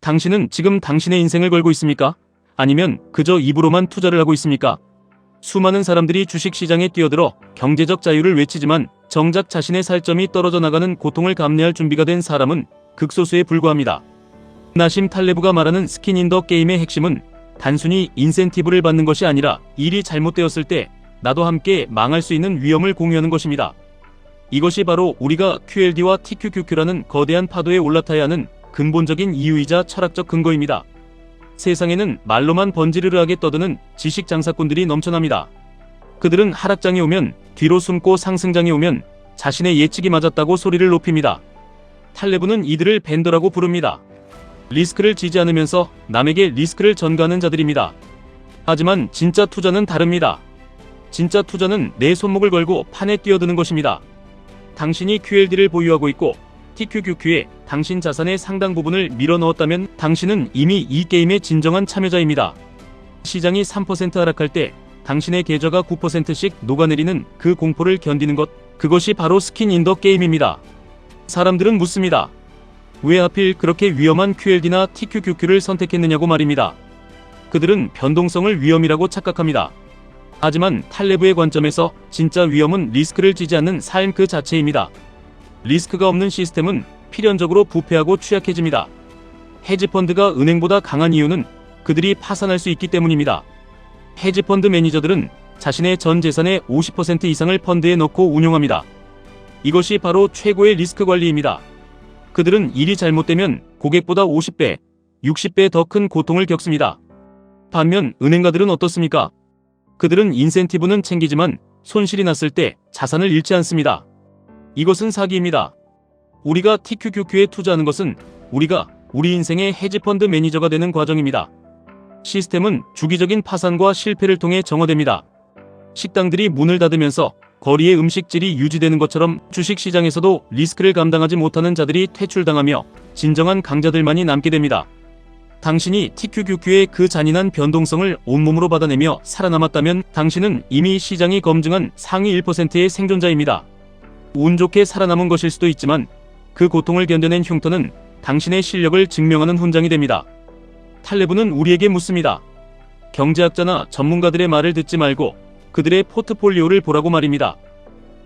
당신은 지금 당신의 인생을 걸고 있습니까? 아니면 그저 입으로만 투자를 하고 있습니까? 수많은 사람들이 주식시장에 뛰어들어 경제적 자유를 외치지만 정작 자신의 살점이 떨어져 나가는 고통을 감내할 준비가 된 사람은 극소수에 불과합니다. 나심 탈레브가 말하는 스킨 인 더 게임의 핵심은 단순히 인센티브를 받는 것이 아니라 일이 잘못되었을 때 나도 함께 망할 수 있는 위험을 공유하는 것입니다. 이것이 바로 우리가 QLD와 TQQQ라는 거대한 파도에 올라타야 하는 근본적인 이유이자 철학적 근거입니다. 세상에는 말로만 번지르르하게 떠드는 지식 장사꾼들이 넘쳐납니다. 그들은 하락장이 오면 뒤로 숨고 상승장이 오면 자신의 예측이 맞았다고 소리를 높입니다. 탈레브는 이들을 벤더라고 부릅니다. 리스크를 지지 않으면서 남에게 리스크를 전가하는 자들입니다. 하지만 진짜 투자는 다릅니다. 진짜 투자는 내 손목을 걸고 판에 뛰어드는 것입니다. 당신이 QLD를 보유하고 있고 TQQQ에 당신 자산의 상당 부분을 밀어넣었다면 당신은 이미 이 게임의 진정한 참여자입니다. 시장이 3% 하락할 때 당신의 계좌가 9%씩 녹아내리는 그 공포를 견디는 것, 그것이 바로 스킨 인 더 게임입니다. 사람들은 묻습니다. 왜 하필 그렇게 위험한 QLD나 TQQQ를 선택했느냐고 말입니다. 그들은 변동성을 위험이라고 착각합니다. 하지만 탈레브의 관점에서 진짜 위험은 리스크를 지지 않는 삶 그 자체입니다. 리스크가 없는 시스템은 필연적으로 부패하고 취약해집니다. 헤지펀드가 은행보다 강한 이유는 그들이 파산할 수 있기 때문입니다. 헤지펀드 매니저들은 자신의 전 재산의 50% 이상을 펀드에 넣고 운용합니다. 이것이 바로 최고의 리스크 관리입니다. 그들은 일이 잘못되면 고객보다 50배, 60배 더 큰 고통을 겪습니다. 반면 은행가들은 어떻습니까? 그들은 인센티브는 챙기지만 손실이 났을 때 자산을 잃지 않습니다. 이것은 사기입니다. 우리가 TQQQ에 투자하는 것은 우리가 우리 인생의 헤지펀드 매니저가 되는 과정입니다. 시스템은 주기적인 파산과 실패를 통해 정화됩니다. 식당들이 문을 닫으면서 거리의 음식질이 유지되는 것처럼 주식시장에서도 리스크를 감당하지 못하는 자들이 퇴출당하며 진정한 강자들만이 남게 됩니다. 당신이 TQQQ의 그 잔인한 변동성을 온몸으로 받아내며 살아남았다면 당신은 이미 시장이 검증한 상위 1%의 생존자입니다. 운 좋게 살아남은 것일 수도 있지만 그 고통을 견뎌낸 흉터는 당신의 실력을 증명하는 훈장이 됩니다. 탈레브는 우리에게 묻습니다. 경제학자나 전문가들의 말을 듣지 말고 그들의 포트폴리오를 보라고 말입니다.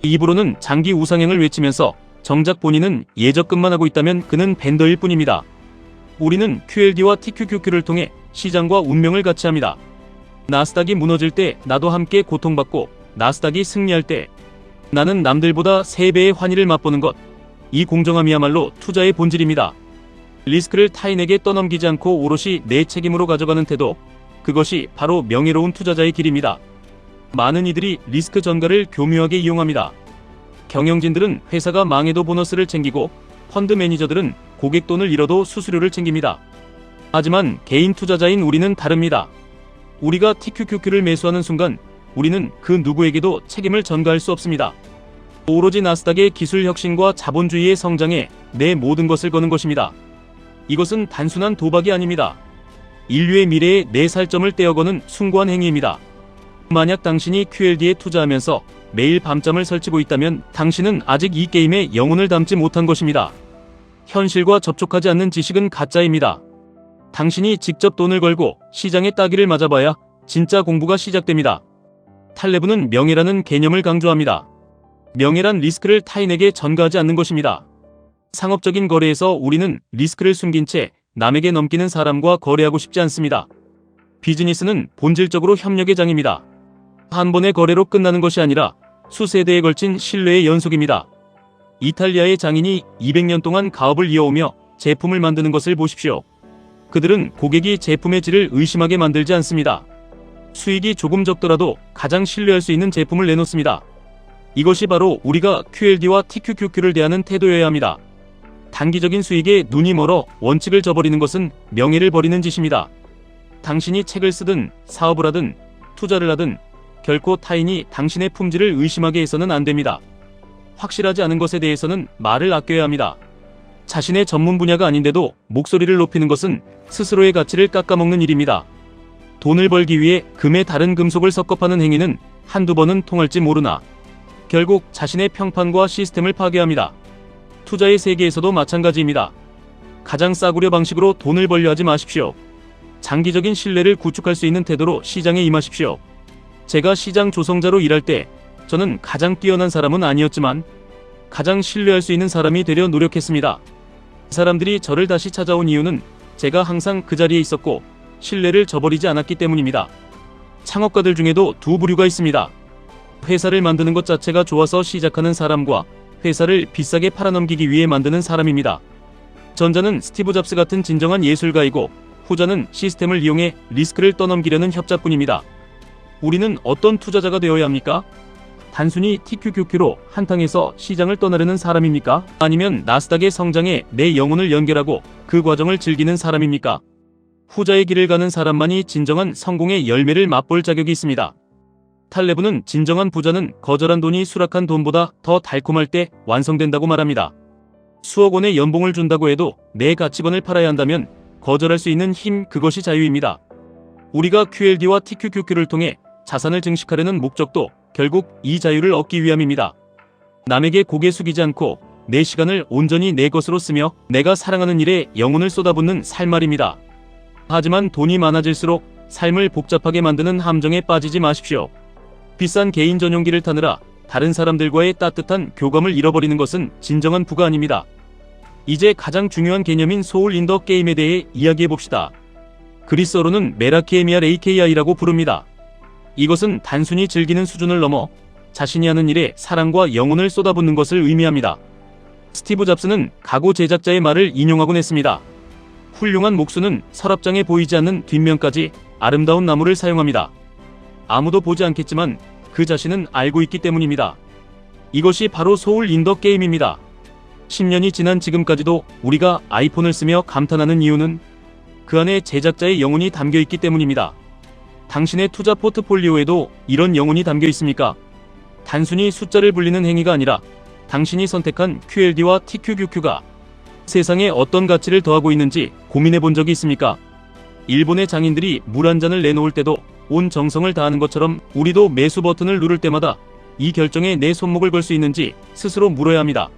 입으로는 장기 우상향을 외치면서 정작 본인은 예적금만 하고 있다면 그는 벤더일 뿐입니다. 우리는 QLD와 TQQQ를 통해 시장과 운명을 같이 합니다. 나스닥이 무너질 때 나도 함께 고통받고 나스닥이 승리할 때 나는 남들보다 3배의 환희를 맛보는 것. 이 공정함이야말로 투자의 본질입니다. 리스크를 타인에게 떠넘기지 않고 오롯이 내 책임으로 가져가는 태도. 그것이 바로 명예로운 투자자의 길입니다. 많은 이들이 리스크 전가를 교묘하게 이용합니다. 경영진들은 회사가 망해도 보너스를 챙기고 펀드 매니저들은 고객 돈을 잃어도 수수료를 챙깁니다. 하지만 개인 투자자인 우리는 다릅니다. 우리가 TQQQ를 매수하는 순간 우리는 그 누구에게도 책임을 전가할 수 없습니다. 오로지 나스닥의 기술 혁신과 자본주의의 성장에 내 모든 것을 거는 것입니다. 이것은 단순한 도박이 아닙니다. 인류의 미래에 내 살점을 떼어거는 숭고한 행위입니다. 만약 당신이 QLD에 투자하면서 매일 밤잠을 설치고 있다면 당신은 아직 이 게임에 영혼을 담지 못한 것입니다. 현실과 접촉하지 않는 지식은 가짜입니다. 당신이 직접 돈을 걸고 시장의 따기를 맞아봐야 진짜 공부가 시작됩니다. 탈레브는 명예라는 개념을 강조합니다. 명예란 리스크를 타인에게 전가하지 않는 것입니다. 상업적인 거래에서 우리는 리스크를 숨긴 채 남에게 넘기는 사람과 거래하고 싶지 않습니다. 비즈니스는 본질적으로 협력의 장입니다. 한 번의 거래로 끝나는 것이 아니라 수세대에 걸친 신뢰의 연속입니다. 이탈리아의 장인이 200년 동안 가업을 이어오며 제품을 만드는 것을 보십시오. 그들은 고객이 제품의 질을 의심하게 만들지 않습니다. 수익이 조금 적더라도 가장 신뢰할 수 있는 제품을 내놓습니다. 이것이 바로 우리가 QLD와 TQQQ를 대하는 태도여야 합니다. 단기적인 수익에 눈이 멀어 원칙을 저버리는 것은 명예를 버리는 짓입니다. 당신이 책을 쓰든 사업을 하든 투자를 하든 결코 타인이 당신의 품질을 의심하게 해서는 안 됩니다. 확실하지 않은 것에 대해서는 말을 아껴야 합니다. 자신의 전문 분야가 아닌데도 목소리를 높이는 것은 스스로의 가치를 깎아먹는 일입니다. 돈을 벌기 위해 금에 다른 금속을 섞어 파는 행위는 한두 번은 통할지 모르나 결국 자신의 평판과 시스템을 파괴합니다. 투자의 세계에서도 마찬가지입니다. 가장 싸구려 방식으로 돈을 벌려 하지 마십시오. 장기적인 신뢰를 구축할 수 있는 태도로 시장에 임하십시오. 제가 시장 조성자로 일할 때 저는 가장 뛰어난 사람은 아니었지만 가장 신뢰할 수 있는 사람이 되려 노력했습니다. 사람들이 저를 다시 찾아온 이유는 제가 항상 그 자리에 있었고 신뢰를 저버리지 않았기 때문입니다. 창업가들 중에도 두 부류가 있습니다. 회사를 만드는 것 자체가 좋아서 시작하는 사람과 회사를 비싸게 팔아넘기기 위해 만드는 사람입니다. 전자는 스티브 잡스 같은 진정한 예술가이고 후자는 시스템을 이용해 리스크를 떠넘기려는 협잡꾼입니다. 우리는 어떤 투자자가 되어야 합니까? 단순히 TQQQ로 한탕해서 시장을 떠나려는 사람입니까? 아니면 나스닥의 성장에 내 영혼을 연결하고 그 과정을 즐기는 사람입니까? 후자의 길을 가는 사람만이 진정한 성공의 열매를 맛볼 자격이 있습니다. 탈레브는 진정한 부자는 거절한 돈이 수락한 돈보다 더 달콤할 때 완성된다고 말합니다. 수억 원의 연봉을 준다고 해도 내 가치관을 팔아야 한다면 거절할 수 있는 힘, 그것이 자유입니다. 우리가 QLD와 TQQQ를 통해 자산을 증식하려는 목적도 결국 이 자유를 얻기 위함입니다. 남에게 고개 숙이지 않고 내 시간을 온전히 내 것으로 쓰며 내가 사랑하는 일에 영혼을 쏟아붓는 삶 말입니다. 하지만 돈이 많아질수록 삶을 복잡하게 만드는 함정에 빠지지 마십시오. 비싼 개인 전용기를 타느라 다른 사람들과의 따뜻한 교감을 잃어버리는 것은 진정한 부가 아닙니다. 이제 가장 중요한 개념인 소울 인 더 게임에 대해 이야기해봅시다. 그리스어로는 메라키에미아 레이케이아이라고 부릅니다. 이것은 단순히 즐기는 수준을 넘어 자신이 하는 일에 사랑과 영혼을 쏟아붓는 것을 의미합니다. 스티브 잡스는 가구 제작자의 말을 인용하곤 했습니다. 훌륭한 목수는 서랍장에 보이지 않는 뒷면까지 아름다운 나무를 사용합니다. 아무도 보지 않겠지만 그 자신은 알고 있기 때문입니다. 이것이 바로 소울 인 더 게임입니다. 10년이 지난 지금까지도 우리가 아이폰을 쓰며 감탄하는 이유는 그 안에 제작자의 영혼이 담겨 있기 때문입니다. 당신의 투자 포트폴리오에도 이런 영혼이 담겨 있습니까? 단순히 숫자를 불리는 행위가 아니라 당신이 선택한 QLD와 TQQQ가 세상에 어떤 가치를 더하고 있는지 고민해 본 적이 있습니까? 일본의 장인들이 물 한 잔을 내놓을 때도 온 정성을 다하는 것처럼 우리도 매수 버튼을 누를 때마다 이 결정에 내 손목을 걸 수 있는지 스스로 물어야 합니다.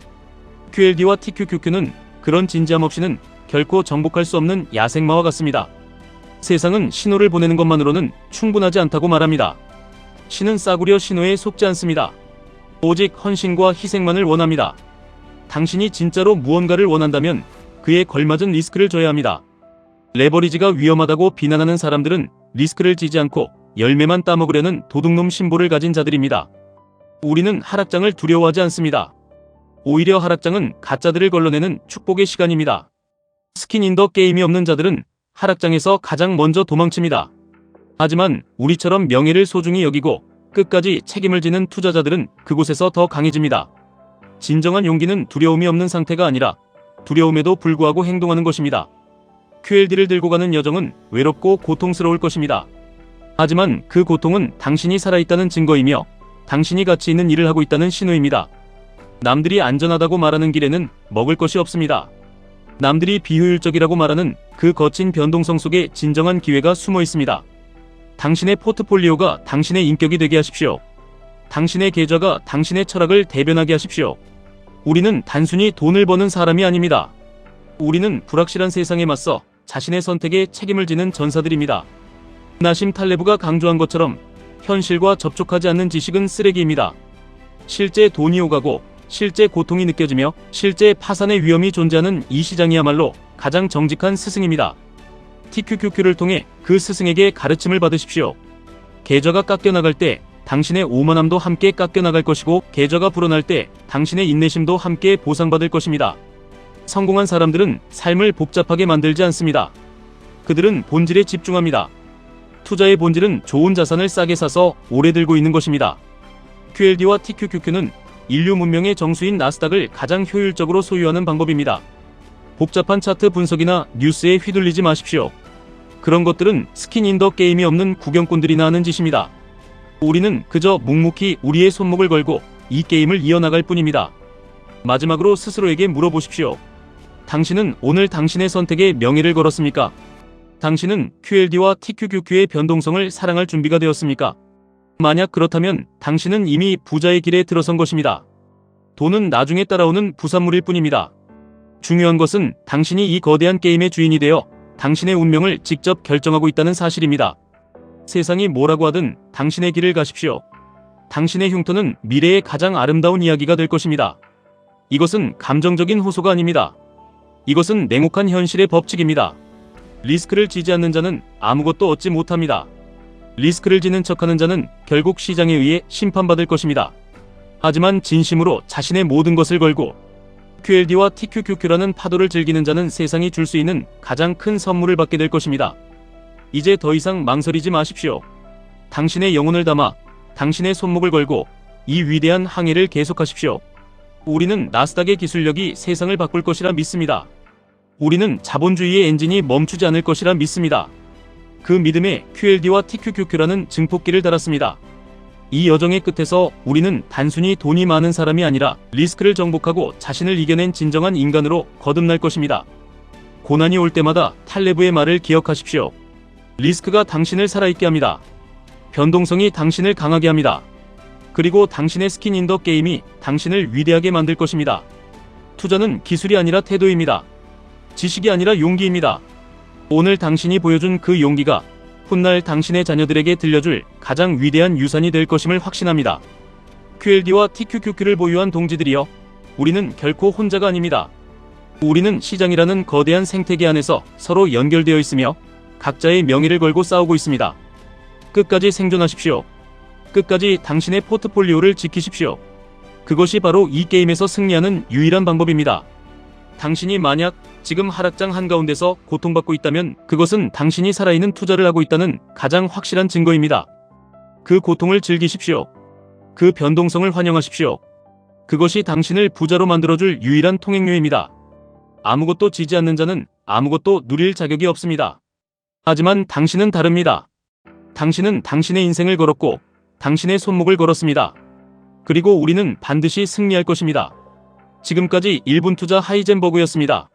QLD와 TQQQ는 그런 진지함 없이는 결코 정복할 수 없는 야생마와 같습니다. 세상은 신호를 보내는 것만으로는 충분하지 않다고 말합니다. 신은 싸구려 신호에 속지 않습니다. 오직 헌신과 희생만을 원합니다. 당신이 진짜로 무언가를 원한다면 그에 걸맞은 리스크를 져야 합니다. 레버리지가 위험하다고 비난하는 사람들은 리스크를 지지 않고 열매만 따먹으려는 도둑놈 심보를 가진 자들입니다. 우리는 하락장을 두려워하지 않습니다. 오히려 하락장은 가짜들을 걸러내는 축복의 시간입니다. 스킨 인 더 게임이 없는 자들은 하락장에서 가장 먼저 도망칩니다. 하지만 우리처럼 명예를 소중히 여기고 끝까지 책임을 지는 투자자들은 그곳에서 더 강해집니다. 진정한 용기는 두려움이 없는 상태가 아니라 두려움에도 불구하고 행동하는 것입니다. QLD를 들고 가는 여정은 외롭고 고통스러울 것입니다. 하지만 그 고통은 당신이 살아있다는 증거이며 당신이 가치 있는 일을 하고 있다는 신호입니다. 남들이 안전하다고 말하는 길에는 먹을 것이 없습니다. 남들이 비효율적이라고 말하는 그 거친 변동성 속에 진정한 기회가 숨어 있습니다. 당신의 포트폴리오가 당신의 인격이 되게 하십시오. 당신의 계좌가 당신의 철학을 대변하게 하십시오. 우리는 단순히 돈을 버는 사람이 아닙니다. 우리는 불확실한 세상에 맞서 자신의 선택에 책임을 지는 전사들입니다. 나심 탈레브가 강조한 것처럼 현실과 접촉하지 않는 지식은 쓰레기입니다. 실제 돈이 오가고 실제 고통이 느껴지며 실제 파산의 위험이 존재하는 이 시장이야말로 가장 정직한 스승입니다. TQQQ를 통해 그 스승에게 가르침을 받으십시오. 계좌가 깎여나갈 때 당신의 오만함도 함께 깎여나갈 것이고 계좌가 불어날 때 당신의 인내심도 함께 보상받을 것입니다. 성공한 사람들은 삶을 복잡하게 만들지 않습니다. 그들은 본질에 집중합니다. 투자의 본질은 좋은 자산을 싸게 사서 오래 들고 있는 것입니다. QLD와 TQQQ는 인류 문명의 정수인 나스닥을 가장 효율적으로 소유하는 방법입니다. 복잡한 차트 분석이나 뉴스에 휘둘리지 마십시오. 그런 것들은 스킨 인 더 게임이 없는 구경꾼들이나 하는 짓입니다. 우리는 그저 묵묵히 우리의 손목을 걸고 이 게임을 이어나갈 뿐입니다. 마지막으로 스스로에게 물어보십시오. 당신은 오늘 당신의 선택에 명예를 걸었습니까? 당신은 QLD와 TQQQ의 변동성을 사랑할 준비가 되었습니까? 만약 그렇다면 당신은 이미 부자의 길에 들어선 것입니다. 돈은 나중에 따라오는 부산물일 뿐입니다. 중요한 것은 당신이 이 거대한 게임의 주인이 되어 당신의 운명을 직접 결정하고 있다는 사실입니다. 세상이 뭐라고 하든 당신의 길을 가십시오. 당신의 흉터는 미래의 가장 아름다운 이야기가 될 것입니다. 이것은 감정적인 호소가 아닙니다. 이것은 냉혹한 현실의 법칙입니다. 리스크를 지지 않는 자는 아무것도 얻지 못합니다. 리스크를 지는 척하는 자는 결국 시장에 의해 심판받을 것입니다. 하지만 진심으로 자신의 모든 것을 걸고 QLD와 TQQQ라는 파도를 즐기는 자는 세상이 줄 수 있는 가장 큰 선물을 받게 될 것입니다. 이제 더 이상 망설이지 마십시오. 당신의 영혼을 담아 당신의 손목을 걸고 이 위대한 항해를 계속하십시오. 우리는 나스닥의 기술력이 세상을 바꿀 것이라 믿습니다. 우리는 자본주의의 엔진이 멈추지 않을 것이라 믿습니다. 그 믿음에 QLD와 TQQQ라는 증폭기를 달았습니다. 이 여정의 끝에서 우리는 단순히 돈이 많은 사람이 아니라 리스크를 정복하고 자신을 이겨낸 진정한 인간으로 거듭날 것입니다. 고난이 올 때마다 탈레브의 말을 기억하십시오. 리스크가 당신을 살아있게 합니다. 변동성이 당신을 강하게 합니다. 그리고 당신의 스킨 인 더 게임이 당신을 위대하게 만들 것입니다. 투자는 기술이 아니라 태도입니다. 지식이 아니라 용기입니다. 오늘 당신이 보여준 그 용기가 훗날 당신의 자녀들에게 들려줄 가장 위대한 유산이 될 것임을 확신합니다. QLD와 TQQQ를 보유한 동지들이여, 우리는 결코 혼자가 아닙니다. 우리는 시장이라는 거대한 생태계 안에서 서로 연결되어 있으며 각자의 명예를 걸고 싸우고 있습니다. 끝까지 생존하십시오. 끝까지 당신의 포트폴리오를 지키십시오. 그것이 바로 이 게임에서 승리하는 유일한 방법입니다. 당신이 만약 지금 하락장 한가운데서 고통받고 있다면 그것은 당신이 살아있는 투자를 하고 있다는 가장 확실한 증거입니다. 그 고통을 즐기십시오. 그 변동성을 환영하십시오. 그것이 당신을 부자로 만들어줄 유일한 통행료입니다. 아무것도 지지 않는 자는 아무것도 누릴 자격이 없습니다. 하지만 당신은 다릅니다. 당신은 당신의 인생을 걸었고 당신의 손목을 걸었습니다. 그리고 우리는 반드시 승리할 것입니다. 지금까지 1분 투자 하이젠버그였습니다.